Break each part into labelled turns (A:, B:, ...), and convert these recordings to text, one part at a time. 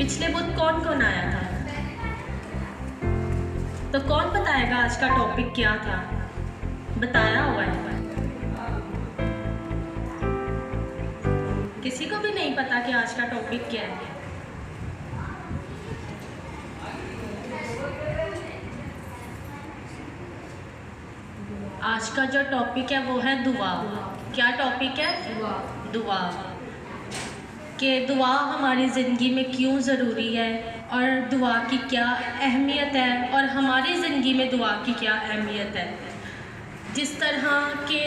A: पिछले बुध कौन कौन आया था? तो कौन बताएगा आज का टॉपिक क्या था? बताया हुआ है? किसी को भी नहीं पता कि आज का टॉपिक क्या है। आज का जो टॉपिक है वो है दुआ। क्या टॉपिक है? दुआ। कि दुआ हमारी ज़िंदगी में क्यों ज़रूरी है और दुआ की क्या अहमियत है और हमारी ज़िंदगी में दुआ की क्या अहमियत है। जिस तरह के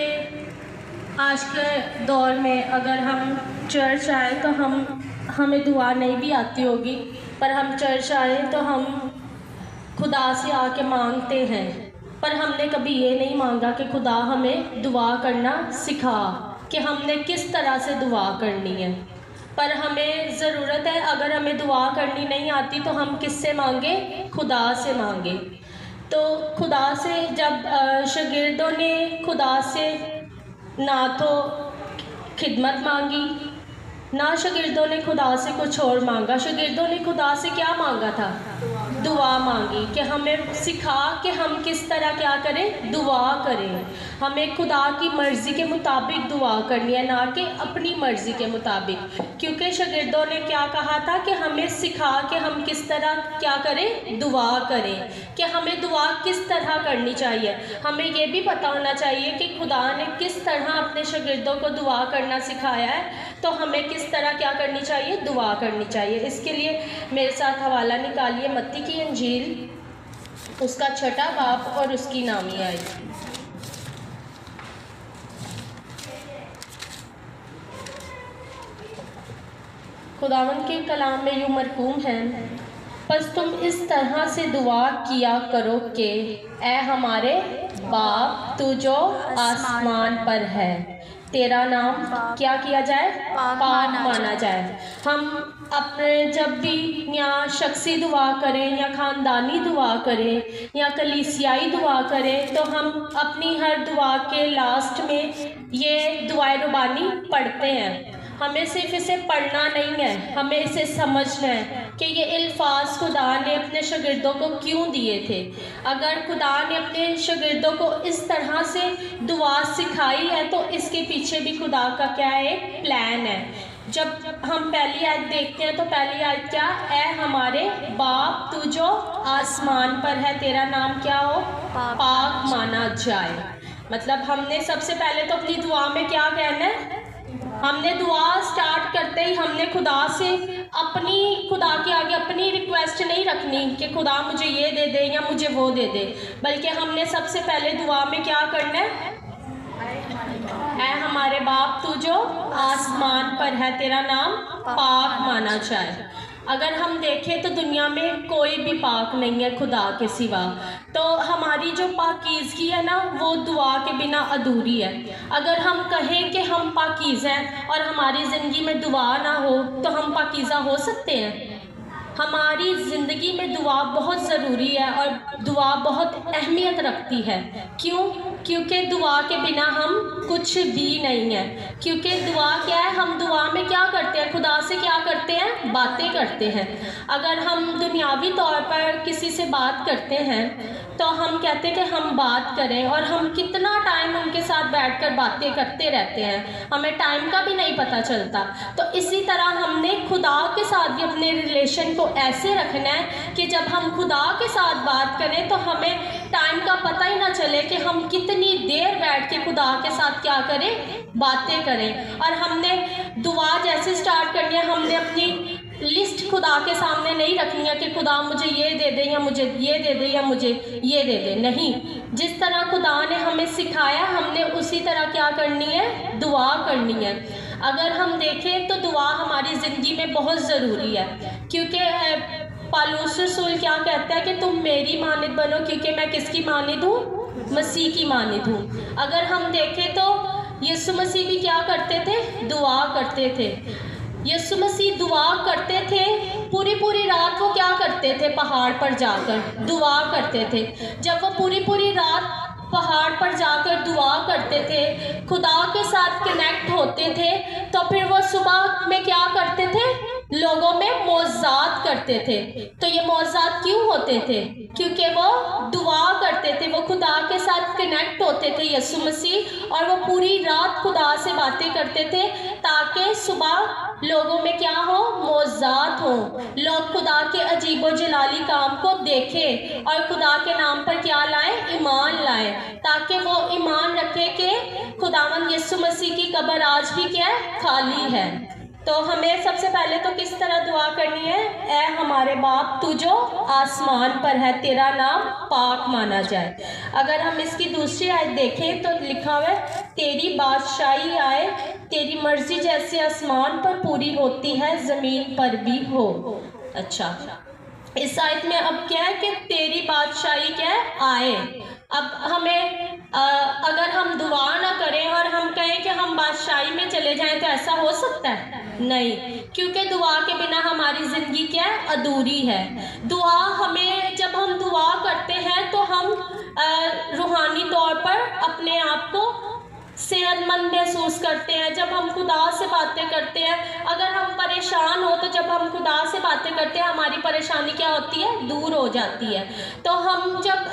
A: आज के दौर में अगर हम चर्च आए तो हमें दुआ नहीं भी आती होगी, पर हम चर्च आए तो हम खुदा से आके मांगते हैं, पर हमने कभी ये नहीं मांगा कि खुदा हमें दुआ करना सिखा, कि हमने किस तरह से दुआ करनी है। पर हमें ज़रूरत है, अगर हमें दुआ करनी नहीं आती तो हम किससे मांगे? खुदा से मांगे। तो खुदा से जब शागिर्दों ने खुदा से ना तो खिदमत मांगी, ना शागिर्दों ने खुदा से कुछ और मांगा। शागिर्दों ने खुदा से क्या मांगा था? दुआ मांगी, कि हमें सिखा कि हम किस तरह क्या करें, दुआ करें। हमें खुदा की मर्ज़ी के मुताबिक दुआ करनी है, ना कि अपनी मर्ज़ी के मुताबिक। क्योंकि शागिर्दों ने क्या कहा था कि हमें सिखा कि हम किस तरह क्या करें, दुआ करें, कि हमें दुआ किस तरह करनी चाहिए। हमें ये भी पता होना चाहिए कि खुदा ने किस तरह अपने शागिर्दों को दुआ करना सिखाया है, तो हमें किस तरह क्या करनी चाहिए, दुआ करनी चाहिए। इसके लिए मेरे साथ हवाला निकालिए मत्ती की इंजील, उसका 6वां बाब और उसकी नामी आयत। खुदावंद के कलाम में यूँ मरकूम है, बस तुम इस तरह से दुआ किया करो कि ऐ हमारे बाप तू जो आसमान पर है, तेरा नाम क्या किया जाए, पाक माना जाए। हम अपने जब भी या शख्सी दुआ करें या ख़ानदानी दुआ करें या कलीसियाई दुआ करें, तो हम अपनी हर दुआ के लास्ट में ये दुआए रुबानी पढ़ते हैं। हमें सिर्फ इसे पढ़ना नहीं है, हमें इसे समझना है कि ये अल्फाज खुदा ने अपने शागिर्दों को क्यों दिए थे। अगर खुदा ने अपने शागिर्दों को इस तरह से दुआ सिखाई है तो इसके पीछे भी खुदा का क्या एक प्लान है। जब हम पहली आयत देखते हैं तो पहली आयत क्या? ऐ हमारे बाप तू जो आसमान पर है, तेरा नाम क्या हो, पाक माना जाए। मतलब हमने सबसे पहले तो अपनी दुआ में क्या कहना है? हमने दुआ स्टार्ट करते ही हमने खुदा से खुदा के आगे अपनी रिक्वेस्ट नहीं रखनी कि खुदा मुझे ये दे दे या मुझे वो दे दे, बल्कि हमने सबसे पहले दुआ में क्या करना है? ऐ हमारे बाप तू जो आसमान पर है, तेरा नाम पाक माना जाए। अगर हम देखें तो दुनिया में कोई भी पाक नहीं है खुदा के सिवा। तो हमारी जो पाकीज़गी है ना, वो दुआ के बिना अधूरी है। अगर हम कहें कि हम पाकीज़ हैं और हमारी ज़िंदगी में दुआ ना हो तो हम पाकीज़ा हो सकते हैं? हमारी ज़िंदगी में दुआ बहुत ज़रूरी है और दुआ बहुत अहमियत रखती है। क्यों? क्योंकि दुआ के बिना हम कुछ भी नहीं हैं। क्योंकि दुआ क्या है? हम दुआ में क्या करते हैं? खुदा से क्या करते हैं? बातें करते हैं। अगर हम दुनियावी तौर पर किसी से बात करते हैं तो हम कहते हैं कि हम बात करें, और हम कितना टाइम उनके साथ बैठकर बातें करते रहते हैं, हमें टाइम का भी नहीं पता चलता। तो इसी तरह हमने खुदा के साथ भी अपने रिलेशन को ऐसे रखना है कि जब हम खुदा के साथ बात करें तो हमें टाइम का पता ही ना चले कि हम कितनी देर बैठ के खुदा के साथ क्या करें, बातें करें। और हमने दुआ जैसे स्टार्ट करनी है, हमने अपनी लिस्ट खुदा के सामने नहीं रखनी है कि खुदा मुझे ये दे दे या मुझे ये दे दे या मुझे ये दे दे। नहीं, जिस तरह खुदा ने हमें सिखाया हमने उसी तरह क्या करनी है, दुआ करनी है। अगर हम देखें तो दुआ हमारी ज़िंदगी में बहुत ज़रूरी है, क्योंकि पौलुस रसूल क्या कहता है कि तुम मेरी मानिद बनो, क्योंकि मैं किसकी मानिद हूँ? मसीह की मानिद हूँ। अगर हम देखें तो यीशु मसीह भी क्या करते थे? दुआ करते थे। यीशु मसीह दुआ करते थे, पूरी रात वो क्या करते थे? पहाड़ पर जाकर दुआ करते थे। जब वो पूरी रात पहाड़ पर जाकर दुआ करते थे, खुदा के साथ कनेक्ट होते थे, तो फिर वो सुबह में क्या करते थे? लोगों में मौज़ात करते थे। तो ये मौज़ात क्यों होते थे? क्योंकि वो दुआ करते थे, वो खुदा के साथ कनेक्ट होते थे यीशु मसीह, और वो पूरी रात खुदा से बातें करते थे ताकि सुबह लोगों में क्या हो? मौज़ात हो, लोग खुदा के अजीबो जलाली काम को देखें और खुदा के नाम पर क्या लाएं? ईमान लाएं, ताकि वो ईमान रखे कि खुदावंद यीशु मसीह की कब्र आज भी क्या है? खाली है। तो हमें सबसे पहले तो किस तरह दुआ करनी है? ऐ हमारे बाप तू जो आसमान पर है, तेरा नाम पाक माना जाए। अगर हम इसकी दूसरी आयत देखें तो लिखा हुआ है तेरी बादशाही आए, तेरी मर्जी जैसे आसमान पर पूरी होती है ज़मीन पर भी हो। अच्छा, इस आयत में अब क्या है कि तेरी बादशाही क्या है? आए। अब हमें अगर हम दुआ ना करें और हम कहें कि हम बादशाही में चले जाएं तो ऐसा हो सकता है? नहीं, क्योंकि दुआ के बिना हमारी ज़िंदगी क्या है? अधूरी है। दुआ हमें, जब हम दुआ करते हैं तो हम रूहानी तौर पर अपने आप को सेहतमंद महसूस करते हैं। जब हम खुदा से बातें करते हैं, अगर हम परेशान हो तो जब हम खुदा से बातें करते हैं हमारी परेशानी क्या होती है? दूर हो जाती है। तो हम जब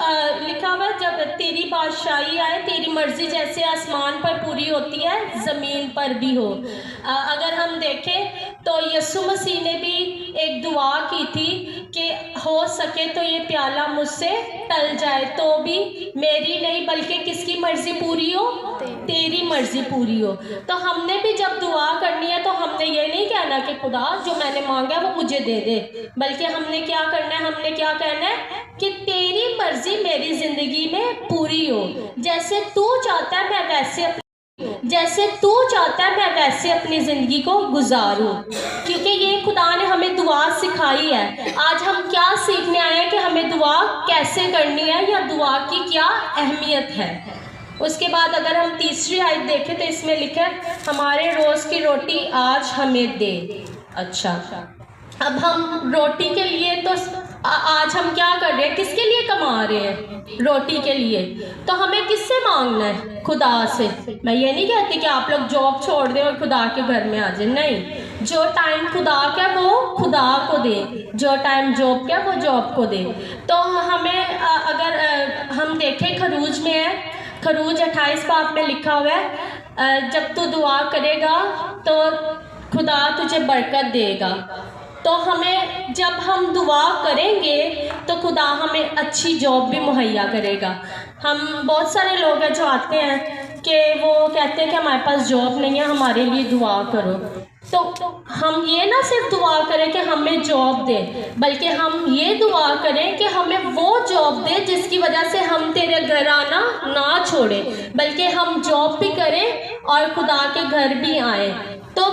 A: लिखा हुआ जब तेरी बादशाही आए, तेरी मर्जी जैसे आसमान पर पूरी होती है ज़मीन पर भी हो। अगर हम देखें तो यीशु मसीह ने भी एक दुआ की थी कि हो सके तो ये प्याला मुझसे टल जाए, तो भी मेरी नहीं बल्कि किसकी मर्जी पूरी हो? तेरी मर्जी पूरी हो। तो हमने भी जब दुआ करनी है तो हमने ये नहीं कहना कि खुदा जो मैंने मांगा वो मुझे दे दे, बल्कि हमने क्या करना है? हमने क्या कहना है कि तेरी मर्जी मेरी ज़िंदगी में पूरी हो, जैसे तू चाहता है मैं वैसे अपनी ज़िंदगी को गुजारूं। क्योंकि ये खुदा ने हमें दुआ सिखाई है। आज हम क्या सीखने आए हैं कि हमें दुआ कैसे करनी है या दुआ की क्या अहमियत है। उसके बाद अगर हम तीसरी आयत देखें तो इसमें लिखा है हमारे रोज़ की रोटी आज हमें दे। अच्छा, अब हम रोटी के लिए तो आज हम क्या कर रहे हैं? किसके लिए कमा रहे हैं? रोटी के लिए। तो हमें किससे मांगना है? खुदा से। मैं ये नहीं कहती कि आप लोग जॉब छोड़ दें और खुदा के घर में आ जाए, नहीं। जो टाइम खुदा का वो खुदा को दे, जो टाइम जॉब का वो जॉब को दे। तो हमें अगर हम देखें खरूज में है, खरूज 28 बाब में लिखा हुआ है जब तू दुआ करेगा तो खुदा तुझे बरकत देगा। तो हमें जब हम दुआ करेंगे तो खुदा हमें अच्छी जॉब भी मुहैया करेगा। हम बहुत सारे लोग हैं जो आते हैं कि वो कहते हैं कि हमारे पास जॉब नहीं है, हमारे लिए दुआ करो। तो हम ये ना सिर्फ दुआ करें कि हमें जॉब दे, बल्कि हम ये दुआ करें कि हमें वो जॉब दे जिसकी वजह से हम तेरे घर आना ना छोड़े, बल्कि हम जॉब भी करें और खुदा के घर भी आए। तो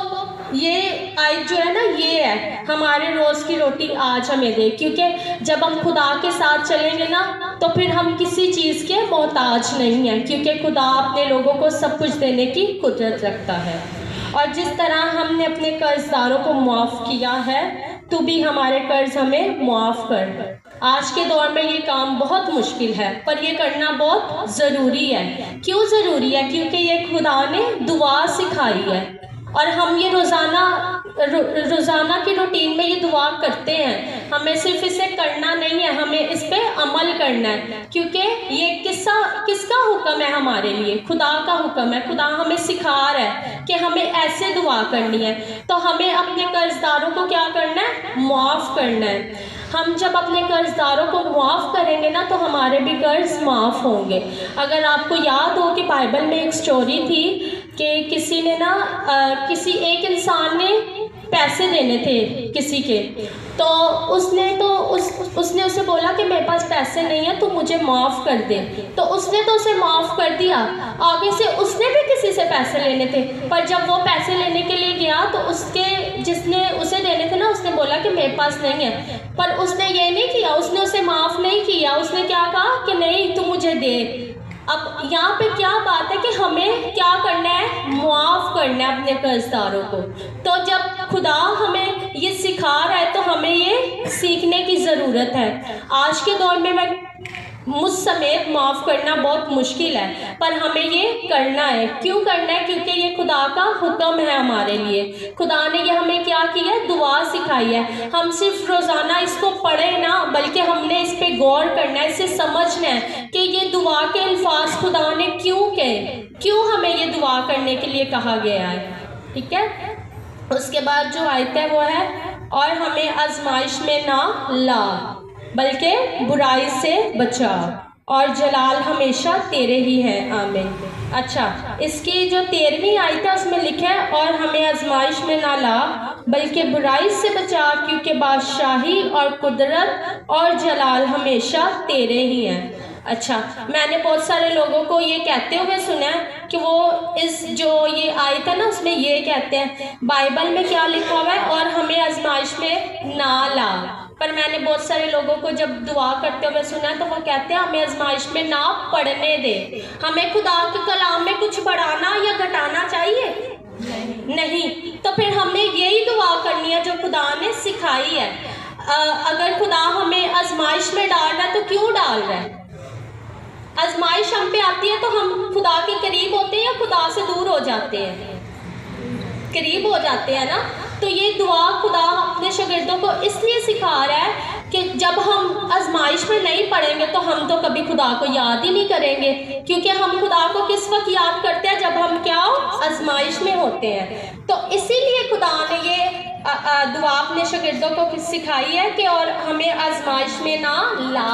A: ये आयत जो है ना, ये है हमारे रोज़ की रोटी आज हमें दे। क्योंकि जब हम खुदा के साथ चलेंगे ना तो फिर हम किसी चीज़ के मोहताज नहीं हैं, क्योंकि खुदा अपने लोगों को सब कुछ देने की कुदरत रखता है। और जिस तरह हमने अपने कर्जदारों को माफ़ किया है, तू भी हमारे कर्ज हमें माफ़ कर। आज के दौर में ये काम बहुत मुश्किल है, पर ये करना बहुत ज़रूरी है। क्यों ज़रूरी है? क्योंकि ये खुदा ने दुआ सिखाई है और हम ये रोज़ाना की रूटीन में ये दुआ करते हैं। हमें सिर्फ इसे करना नहीं है, हमें इस पे अमल करना है। क्योंकि ये किसका हुक्म है? हमारे लिए खुदा का हुक्म है। खुदा हमें सिखा रहा है कि हमें ऐसे दुआ करनी है। तो हमें अपने कर्जदारों को क्या करना है? माफ़ करना है। हम जब अपने कर्जदारों को माफ़ करेंगे ना तो हमारे भी कर्ज माफ़ होंगे। अगर आपको याद हो कि बाइबल में एक स्टोरी थी कि किसी ने ना किसी एक इंसान ने पैसे देने थे किसी के, तो उसने उसे बोला कि मेरे पास पैसे नहीं है, तो मुझे माफ़ कर दे। तो उसने तो उसे माफ़ कर दिया। आगे से उसने भी किसी से पैसे लेने थे, पर जब वो पैसे लेने के लिए गया तो जिसने उसे देने थे ना, उसने बोला कि मेरे पास नहीं है। पर उसने ये नहीं किया, उसने उसे माफ़ नहीं किया। उसने क्या कहा कि नहीं, तू मुझे दे। अब यहाँ पे क्या बात है कि हमें क्या करना है? माफ़ करना है अपने कर्जदारों को। तो जब खुदा हमें ये सिखा रहा है तो हमें ये सीखने की ज़रूरत है। आज के दौर में मुझ समेत माफ़ करना बहुत मुश्किल है, पर हमें ये करना है। क्यों करना है? क्योंकि ये खुदा का हुक्म है हमारे लिए। खुदा ने ये हमें क्या किया है? दुआ सिखाई है। हम सिर्फ रोज़ाना इसको पढ़े ना, बल्कि हमने इस पर गौर करना है, इसे समझना है कि ये दुआ के अल्फाज खुदा ने क्यों कहे, क्यों हमें ये दुआ करने के लिए कहा गया है। ठीक है, उसके बाद जो आयत है वो है, और हमें आजमाइश में ना ला बल्कि बुराई से बचा, और जलाल हमेशा तेरे ही है, आमीन। अच्छा, इसकी जो 13वीं आयत है उसमें लिखा है, और हमें आजमाइश में ना ला बल्कि बुराई से बचा, क्योंकि बादशाही और कुदरत और जलाल हमेशा तेरे ही हैं। अच्छा, मैंने बहुत सारे लोगों को ये कहते हुए सुना है कि वो इस जो ये आयत है ना उसमें ये कहते हैं बाइबल में क्या लिखा हुआ है, और हमें आजमाइश में ना ला। पर मैंने बहुत सारे लोगों को जब दुआ करते हुए सुना तो वो कहते हैं हमें आजमाइश में ना पढ़ने दे। हमें खुदा के कलाम में कुछ बढ़ाना या घटाना चाहिए? नहीं। तो फिर हमें यही दुआ करनी है जो खुदा ने सिखाई है। अगर खुदा हमें आजमाइश में डाल रहा है तो क्यों डाल रहा है? आजमाइश हम पे आती है तो हम खुदा के करीब होते हैं या खुदा से दूर हो जाते हैं? करीब हो जाते हैं ना। तो ये दुआ खुदा अपने शागिर्दों को इसलिए सिखा रहा है कि जब हम आजमाइश में नहीं पढ़ेंगे तो हम तो कभी खुदा को याद ही नहीं करेंगे, क्योंकि हम खुदा को किस वक्त याद करते हैं? जब हम क्या आजमाइश में होते हैं। तो इसीलिए खुदा ने ये दुआ अपने शागिर्दों को सिखाई है कि और हमें आजमाइश में ना ला।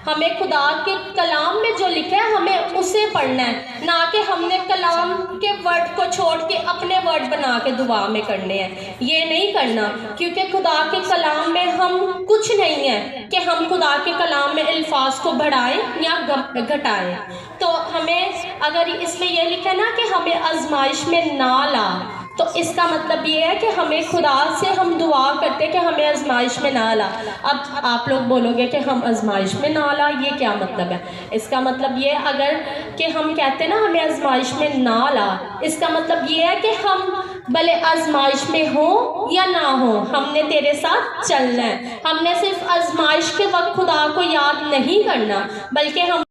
A: हमें खुदा के कलाम में जो लिखा है हमें उसे पढ़ना है, ना कि हमने कलाम के वर्ड को छोड़ के अपने वर्ड बना के दुआ में करने हैं। ये नहीं करना, क्योंकि खुदा के कलाम में हम कुछ नहीं है कि हम खुदा के कलाम में अल्फाज को बढ़ाएं या घटाएं। तो हमें अगर इसमें यह लिखा है ना कि हमें आजमाइश में ना ला, तो इसका मतलब ये है कि हमें खुदा से हम दुआ करते हैं कि हमें आजमाइश में ना ला। अब आप लोग बोलोगे कि हम आजमाइश में ना ला, ये क्या मतलब है? इसका मतलब ये अगर कि हम कहते हैं ना हमें आजमाइश में ना ला, इसका मतलब ये है कि हम भले आजमाइश में हो या ना हो, हमने तेरे साथ चलना है। हमने सिर्फ आजमाइश के वक्त खुदा को याद नहीं करना, बल्कि हम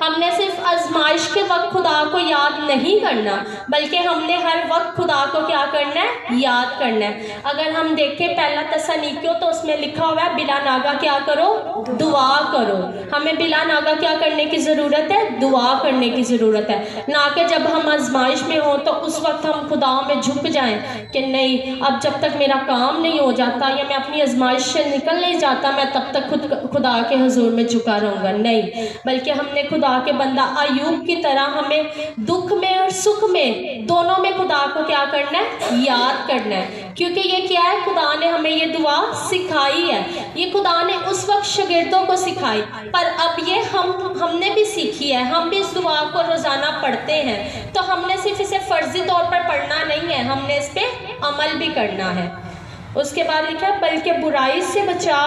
A: हमने सिर्फ आजमाइश के वक्त खुदा को याद नहीं करना, बल्कि हमने हर वक्त खुदा को क्या करना है? याद करना है। अगर हम देखें पहला तसनीकियों तो उसमें लिखा हुआ है बिला नागा क्या करो? दुआ करो। हमें बिला नागा क्या करने की ज़रूरत है? दुआ करने की ज़रूरत है। ना कि जब हम आजमाइश में हो तो उस वक्त हम खुदा में झुक जाएं कि नहीं, अब जब तक मेरा काम नहीं हो जाता या मैं अपनी आजमाइश से निकल नहीं जाता मैं तब तक खुदा के हुजूर में झुका रहूँगा। नहीं, बल्कि हमने खुदा के बंदा अय्यूब की तरह हमें दुख में और सुख में दोनों में खुदा को क्या करना है? याद करना है। क्योंकि ये क्या है? खुदा ने हमें ये दुआ सिखाई है। ये खुदा ने उस वक्त शागिर्दों को सिखाई, पर अब ये हमने भी सीखी है। हम भी इस दुआ को रोज़ाना पढ़ते हैं। तो हमने सिर्फ इसे फ़र्ज़ी तौर पर पढ़ना नहीं है, हमने इस पर अमल भी करना है। उसके बाद लिखा है बल्कि बुराई से बचा,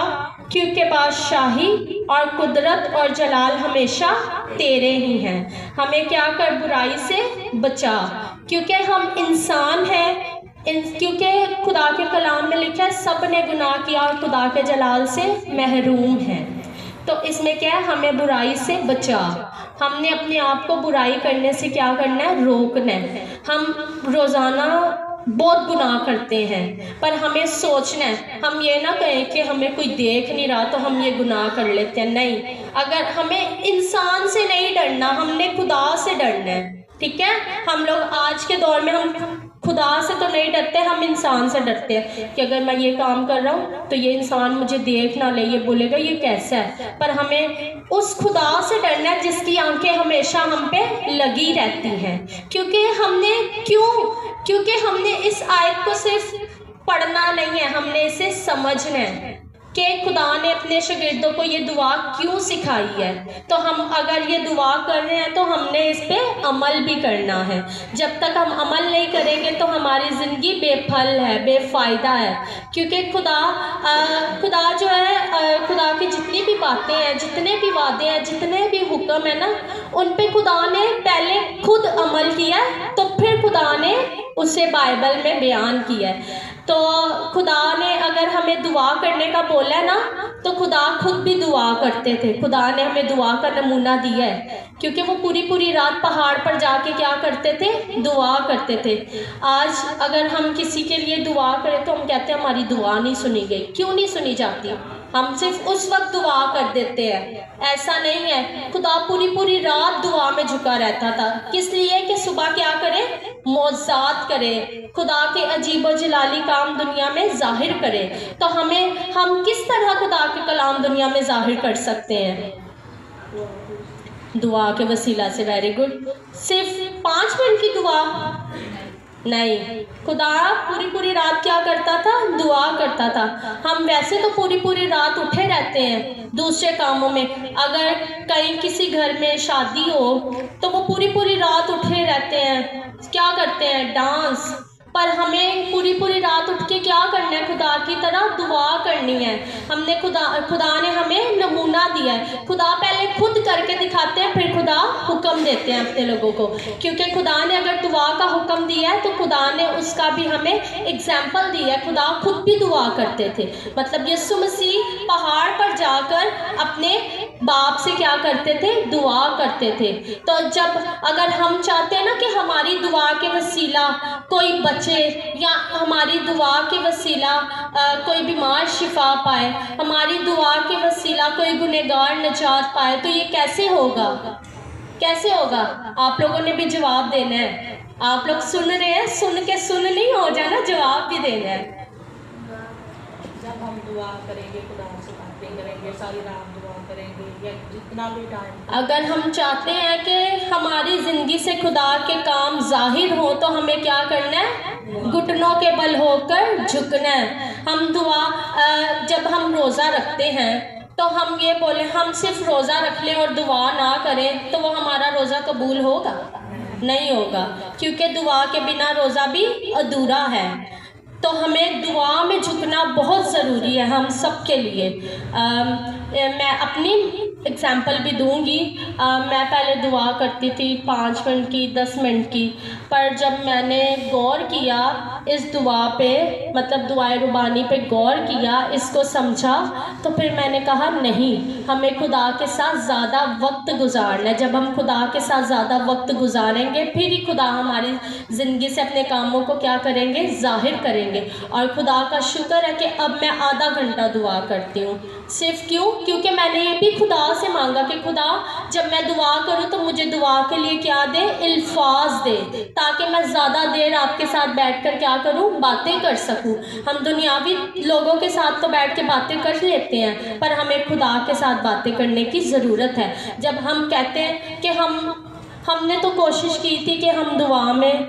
A: क्योंकि बादशाही और कुदरत और जलाल हमेशा तेरे ही हैं। हमें क्या कर, बुराई से बचा, क्योंकि हम इंसान हैं। क्योंकि खुदा के कलाम में लिखा है सब ने गुनाह किया और खुदा के जलाल से महरूम हैं। तो इसमें क्या है, हमें बुराई से बचा। हमने अपने आप को बुराई करने से क्या करना है, रोकना है। हम रोज़ाना बहुत गुनाह करते हैं, पर हमें सोचना है, हम ये ना कहें कि हमें कोई देख नहीं रहा तो हम ये गुनाह कर लेते हैं। नहीं, अगर हमें इंसान से नहीं डरना, हमने खुदा से डरना है। ठीक है, हम लोग आज के दौर में हम खुदा से तो नहीं डरते, हम इंसान से डरते हैं कि अगर मैं ये काम कर रहा हूँ तो ये इंसान मुझे देख ना ले, ये बोलेगा ये कैसा है। पर हमें उस खुदा से डरना है जिसकी आंखें हमेशा हम पे लगी रहती हैं। क्योंकि हमने इस आयत को सिर्फ पढ़ना नहीं है, हमने इसे समझना है कि खुदा ने अपने शागिर्दों को ये दुआ क्यों सिखाई है। तो हम अगर ये दुआ कर रहे हैं तो हमने इस पे अमल भी करना है। जब तक हम अमल नहीं करेंगे तो हमारी ज़िंदगी बेफल है, बेफ़ायदा है। क्योंकि खुदा जो है, खुदा की जितनी भी बातें हैं, जितने भी वादे हैं, जितने भी हुक्म है ना, उन पे खुदा ने पहले खुद अमल किया, तो फिर खुदा ने उसे बाइबल में बयान किया है। तो खुदा ने अगर हमें दुआ करने का बोला है ना, तो खुदा खुद भी दुआ करते थे। खुदा ने हमें दुआ का नमूना दिया है, क्योंकि वो पूरी रात पहाड़ पर जाके क्या करते थे, दुआ करते थे। आज अगर हम किसी के लिए दुआ करें तो हम कहते हैं हमारी दुआ नहीं सुनी गई। क्यों नहीं सुनी जाती? हम सिर्फ उस वक्त दुआ कर देते हैं। ऐसा नहीं है, खुदा पूरी रात दुआ में झुका रहता था। किस लिए? कि सुबह क्या करे, मौज़ात करे, खुदा के अजीब व जलाली काम दुनिया में जाहिर करे। तो हम किस तरह खुदा के कलाम दुनिया में जाहिर कर सकते हैं? दुआ के वसीला से। Very good. सिर्फ 5 मिनट की दुआ नहीं, खुदा पूरी रात क्या करता था, दुआ करता था। हम वैसे तो पूरी रात उठे रहते हैं दूसरे कामों में। अगर कहीं किसी घर में शादी हो तो वो पूरी रात उठे रहते हैं, क्या करते हैं, डांस। पर हमें पूरी रात उठ के क्या करना है, खुदा की तरह दुआ करनी है। हमने खुदा ने हमें नमूना दिया है। खुदा पहले खुद करके दिखाते हैं, फिर खुदा हुक्म देते हैं अपने लोगों को। क्योंकि खुदा ने अगर दुआ का हुक्म दिया है तो खुदा ने उसका भी हमें एग्जाम्पल दिया है। खुदा खुद भी दुआ करते थे। मतलब यीशु मसीह पहाड़ पर जाकर अपने बाप से क्या करते थे, दुआ करते थे। तो जब अगर हम चाहते हैं ना कि हमारी दुआ के वसीला कोई बचे, या हमारी दुआ के वसीला कोई बीमार शिफा पाए, हमारी दुआ के वसीला कोई गुनहगार निजात पाए, तो ये कैसे होगा? कैसे होगा? आप लोगों ने भी जवाब देना है। आप लोग सुन रहे हैं, सुन के सुन नहीं हो जाना, जवाब भी देना है।
B: जब हम दुआ करेंगे, खुदा से बातें करेंगे, सारी रात दुआ करेंगे, या जितना भी टाइम,
A: अगर हम चाहते हैं कि हमारी ज़िंदगी से खुदा के काम जाहिर हो तो हमें क्या करना है, घुटनों के बल होकर झुकना है। हम दुआ जब हम रोज़ा रखते हैं तो हम ये बोले हम सिर्फ रोज़ा रख लें और दुआ ना करें तो वो हमारा रोज़ा कबूल होगा? नहीं होगा, क्योंकि दुआ के बिना रोज़ा भी अधूरा है। तो हमें दुआ में झुकना बहुत ज़रूरी है हम सब के लिए। मैं अपनी एग्ज़ाम्पल भी दूंगी। मैं पहले दुआ करती थी 5 मिनट की, 10 मिनट की, पर जब मैंने गौर किया इस दुआ पे, मतलब दुआए रुबानी पे गौर किया, इसको समझा, तो फिर मैंने कहा नहीं, हमें खुदा के साथ ज़्यादा वक्त गुजारना है। जब हम खुदा के साथ ज़्यादा वक्त गुजारेंगे फिर ही खुदा हमारी ज़िंदगी से अपने कामों को क्या करेंगे, ज़ाहिर करेंगे। और खुदा का शुक्र है कि अब मैं आधा घंटा दुआ करती हूँ। सिर्फ क्यों? क्योंकि मैंने ये भी खुदा से मांगा कि खुदा जब मैं दुआ करूँ तो मुझे दुआ के लिए क्या दे, अल्फाज दे, ताकि मैं ज़्यादा देर आपके साथ बैठकर क्या करूँ, बातें कर सकूँ। हम दुनियावी लोगों के साथ तो बैठ के बातें कर लेते हैं, पर हमें खुदा के साथ बातें करने की ज़रूरत है। जब हम कहते हैं कि हमने तो कोशिश की थी कि हम दुआ में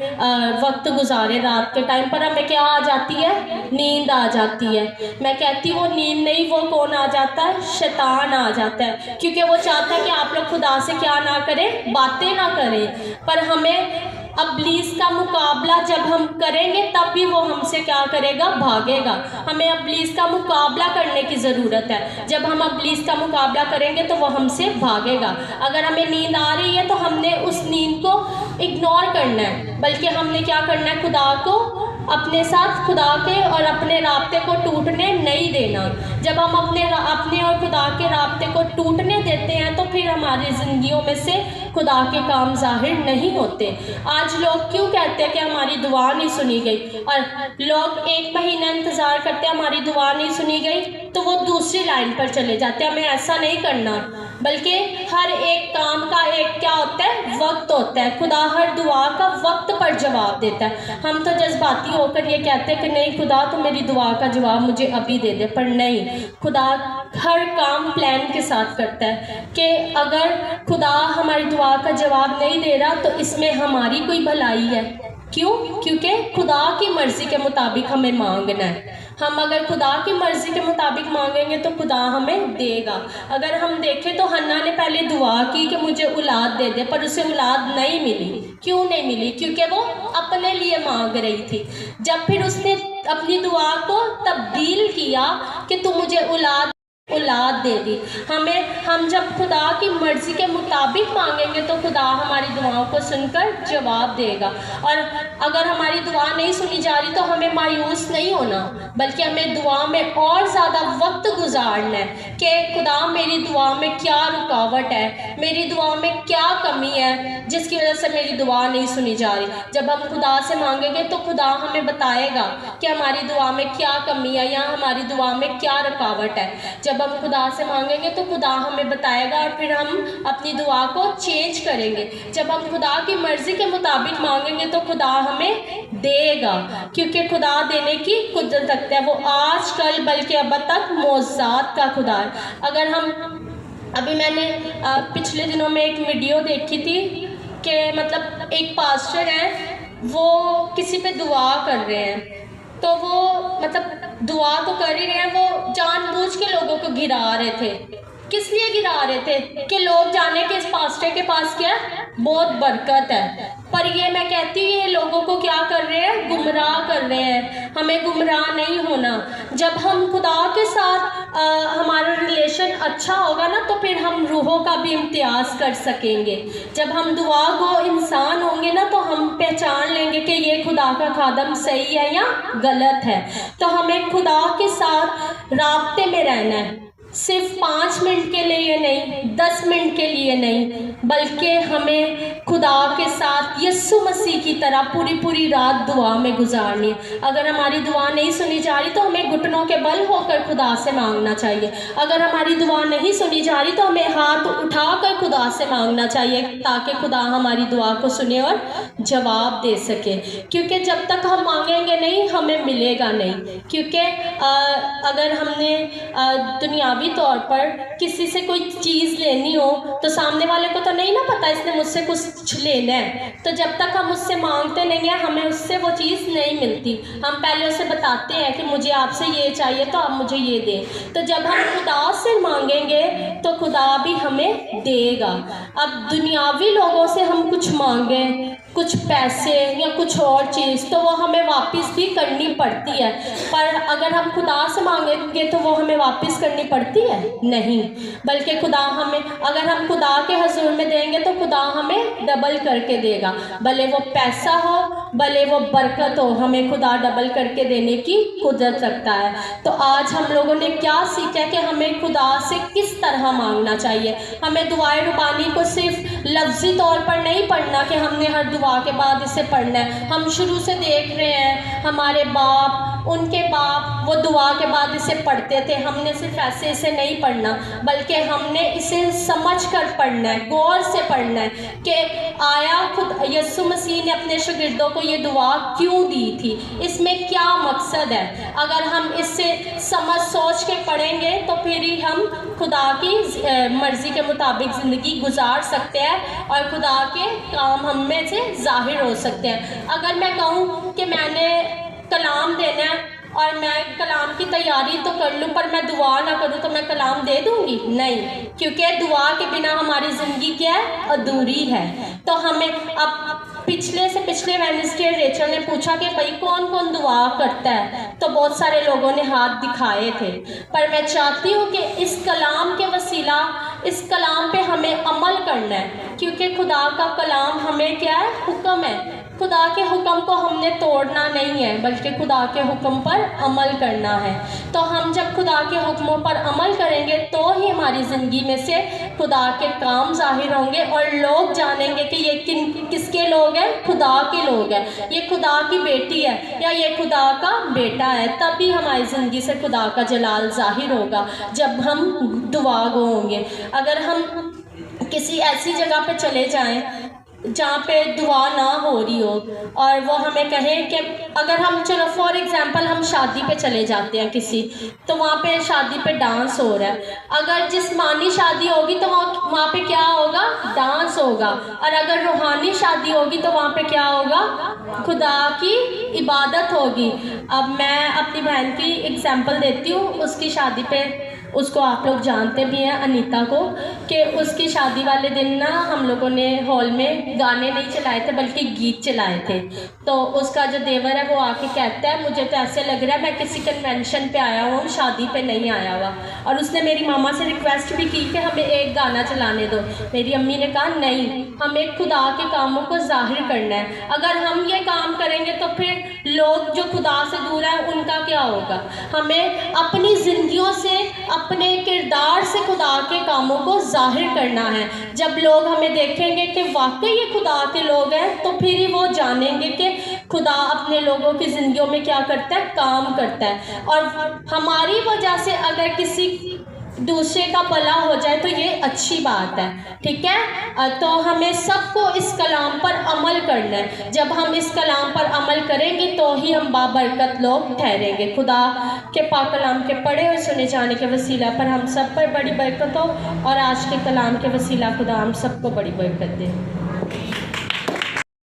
A: वक्त गुजारे रात के टाइम, पर हमें क्या आ जाती है, नींद आ जाती है। मैं कहती वो नींद नहीं, वो कौन आ जाता है, शैतान आ जाता है, क्योंकि वो चाहता है कि आप लोग खुदा से क्या ना करें, बातें ना करें। पर हमें इब्लीस का मुकाबला जब हम करेंगे तब भी वो हमसे क्या करेगा, भागेगा। हमें इब्लीस का मुकाबला करने की ज़रूरत है। जब हम इब्लीस का मुकाबला करेंगे तो वो हमसे भागेगा। अगर हमें नींद आ रही है तो हमने उस नींद को इग्नोर करना है, बल्कि हमने क्या करना है, खुदा को अपने साथ, खुदा के और अपने राब्ते को टूटने नहीं देना। जब हम अपने और खुदा के राब्ते को टूटने देते हैं तो फिर हमारी ज़िंदगियों में से खुदा के काम ज़ाहिर नहीं होते। आज लोग क्यों कहते हैं कि हमारी दुआ नहीं सुनी गई, और लोग 1 महीना इंतज़ार करते हैं हमारी दुआ नहीं सुनी गई तो वो दूसरी लाइन पर चले जाते हैं। हमें ऐसा नहीं करना, बल्कि हर एक काम का एक क्या होता है, वक्त होता है। खुदा हर दुआ का वक्त पर जवाब देता है। हम तो जज्बाती होकर ये कहते हैं कि नहीं खुदा तो मेरी दुआ का जवाब मुझे अभी दे दे, पर नहीं, खुदा हर काम प्लान के साथ करता है कि अगर खुदा हमारी दुआ का जवाब नहीं दे रहा तो इसमें हमारी कोई भलाई है। क्यों? क्योंकि खुदा की मर्ज़ी के मुताबिक हमें मांगना है। हम अगर खुदा की मर्ज़ी के मुताबिक मांगेंगे तो खुदा हमें देगा। अगर हम देखें तो हन्ना ने पहले दुआ की कि मुझे औलाद दे दे, पर उसे औलाद नहीं मिली। क्यों नहीं मिली? क्योंकि वो अपने लिए मांग रही थी। जब फिर उसने अपनी दुआ को तब्दील किया कि तू मुझे औलाद दे दी। हम जब खुदा की मर्ज़ी के मुताबिक मांगेंगे तो खुदा हमारी दुआओं को सुनकर जवाब देगा। और अगर हमारी दुआ नहीं सुनी जा रही तो हमें मायूस नहीं होना, बल्कि हमें दुआ में और ज़्यादा वक्त गुजारना है कि खुदा मेरी दुआ में क्या रुकावट है, मेरी दुआ में क्या कमी है जिसकी वजह से मेरी दुआ नहीं सुनी जा रही। जब हम खुदा से मांगेंगे तो खुदा हमें बताएगा कि हमारी दुआ में क्या कमी है या हमारी दुआ में क्या रुकावट है। जब हम खुदा से मांगेंगे तो खुदा हमें बताएगा और फिर हम अपनी दुआ को चेंज करेंगे। जब हम खुदा की मर्ज़ी के मुताबिक मांगेंगे तो खुदा हमें देगा, क्योंकि खुदा देने की कुदरत रखता है। वो आज कल बल्कि अब तक मौज़ात का खुदा है। अगर हम अभी मैंने पिछले दिनों में एक वीडियो देखी थी कि मतलब एक पास्टर है, वो किसी पे दुआ कर रहे हैं, तो वो मतलब दुआ तो कर ही रहे हैं, वो जानबूझ के लोगों को गिरा रहे थे। किस लिए गिरा रहे थे? कि लोग जाने के इस पास्टर के पास क्या बहुत बरकत है। पर ये मैं कहती हूँ ये लोगों को क्या कर रहे हैं, गुमराह कर रहे हैं। हमें गुमराह नहीं होना। जब हम खुदा के साथ हमारा रिलेशन अच्छा होगा ना तो फिर हम रूहों का भी इम्तियाज़ कर सकेंगे। जब हम दुआ गो इंसान होंगे ना तो हम पहचान लेंगे कि ये खुदा का खादम सही है या गलत है। तो हमें खुदा के साथ राब्ते में रहना है, सिर्फ 5 मिनट के लिए नहीं, 10 मिनट के लिए नहीं, बल्कि हमें खुदा के साथ यीशु मसीह की तरह पूरी रात दुआ में गुजारनी है। अगर हमारी दुआ नहीं सुनी जा रही तो हमें घुटनों के बल होकर खुदा से मांगना चाहिए। अगर हमारी दुआ नहीं सुनी जा रही तो हमें हाथ उठाकर खुदा से मांगना चाहिए ताकि खुदा हमारी दुआ को सुने और जवाब दे सके। क्योंकि जब तक हम मांगेंगे नहीं हमें मिलेगा नहीं। क्योंकि अगर हमने दुनियावी तौर पर किसी से कोई चीज़ लेनी हो तो सामने वाले को तो नहीं ना पता इसने मुझसे कुछ लेना है, तो जब तक हम उससे मांगते नहीं हैं हमें उससे वो चीज़ नहीं मिलती। हम पहले उसे बताते हैं कि मुझे आपसे ये चाहिए तो आप मुझे ये दें। तो जब हम खुदा से मांगेंगे तो खुदा भी हमें देगा। अब दुनियावी लोगों से हम कुछ मांगें, कुछ पैसे या कुछ और चीज़, तो वो हमें वापस भी करनी पड़ती है। पर अगर हम खुदा से मांगेंगे तो वो हमें वापस करनी पड़ती है नहीं, बल्कि खुदा हमें, अगर हम खुदा के हजूर में देंगे तो खुदा हमें डबल करके देगा। भले वो पैसा हो, भले वो बरकत हो, हमें खुदा डबल करके देने की कुदरत रखता है। तो आज हम लोगों ने क्या सीखा कि हमें खुदा से किस तरह मांगना चाहिए। हमें दुआए रुबानी को सिर्फ लफ्ज़ी तौर पर नहीं पढ़ना कि हमने हर दुआ के बाद इसे पढ़ना है। हम शुरू से देख रहे हैं हमारे बाप, उनके बाप वो दुआ के बाद इसे पढ़ते थे। हमने सिर्फ ऐसे इसे नहीं पढ़ना, बल्कि हमने इसे समझ कर पढ़ना है, गौर से पढ़ना है कि आया खुद यीशु मसीह ने अपने शागिर्दों को ये दुआ क्यों दी थी, इसमें क्या मकसद है। अगर हम इससे समझ सोच के पढ़ेंगे तो फिर ही हम खुदा की मर्ज़ी के मुताबिक ज़िंदगी गुजार सकते हैं और खुदा के काम हम में से ज़ाहिर हो सकते हैं। अगर मैं कहूँ कि मैंने कलाम देना है और मैं कलाम की तैयारी तो कर लूँ पर मैं दुआ ना करूँ तो मैं कलाम दे दूँगी? नहीं, क्योंकि दुआ के बिना हमारी ज़िंदगी क्या है, अधूरी है। तो हमें अब पिछले से पिछले वेडनेसडे रेचल ने पूछा कि भाई कौन कौन दुआ करता है, तो बहुत सारे लोगों ने हाथ दिखाए थे। पर मैं चाहती हूँ कि इस कलाम के वसीला, इस कलाम पे हमें अमल करना है, क्योंकि खुदा का कलाम हमें क्या है, हुक्म है। खुदा के हुक्म को हमने तोड़ना नहीं है, बल्कि खुदा के हुक्म पर अमल करना है। तो हम जब खुदा के हुक्मों पर अमल करेंगे तो ही हमारी ज़िंदगी में से खुदा के काम ज़ाहिर होंगे और लोग जानेंगे कि ये किसके लोग हैं, खुदा के लोग हैं, ये खुदा की बेटी है या ये खुदा का बेटा है। तभी हमारी ज़िंदगी से खुदा का जलाल ज़ाहिर होगा, जब हम दुआ गो होंगे। अगर हम किसी ऐसी जगह पे चले जाएं जहाँ पे दुआ ना हो रही हो और वो हमें कहें कि अगर हम, चलो फॉर एग्ज़ाम्पल हम शादी पे चले जाते हैं किसी, तो वहाँ पे शादी पे डांस हो रहा है। अगर जिस्मानी शादी होगी तो वहाँ पे क्या होगा, डांस होगा। और अगर रूहानी शादी होगी तो वहाँ पे क्या होगा, खुदा की इबादत होगी। अब मैं अपनी बहन की एग्ज़ाम्पल देती हूँ। उसकी शादी पे, उसको आप लोग जानते भी हैं, अनीता को, कि उसकी शादी वाले दिन ना हम लोगों ने हॉल में गाने नहीं चलाए थे बल्कि गीत चलाए थे। तो उसका जो देवर है वो आके कहता है मुझे तो ऐसे लग रहा है मैं किसी कन्वेंशन पे आया हुआ हूँ, शादी पे नहीं आया हुआ। और उसने मेरी मामा से रिक्वेस्ट भी की कि हमें एक गाना चलाने दो। मेरी अम्मी ने कहा नहीं, हमें खुदा के कामों को जाहिर करना है। अगर हम ये काम करेंगे तो फिर लोग जो खुदा से दूर है उनका क्या होगा। हमें अपनी ज़िंदगियों से, अपने किरदार से खुदा के कामों को जाहिर करना है। जब लोग हमें देखेंगे कि वाकई ये खुदा के लोग हैं, तो फिर ही वो जानेंगे कि खुदा अपने लोगों की ज़िंदगियों में क्या करता है, काम करता है। और हमारी वजह से अगर किसी दूसरे का भला हो जाए तो ये अच्छी बात है, ठीक है। तो हमें सबको इस कलाम पर अमल करना है। जब हम इस कलाम पर अमल करेंगे तो ही हम बाबरकत लोग ठहरेंगे। खुदा के पाक कलाम के पढ़े और सुने जाने के वसीला पर हम सब पर बड़ी बरकत हो, और आज के कलाम के वसीला खुदा हम सबको बड़ी बरकत दे।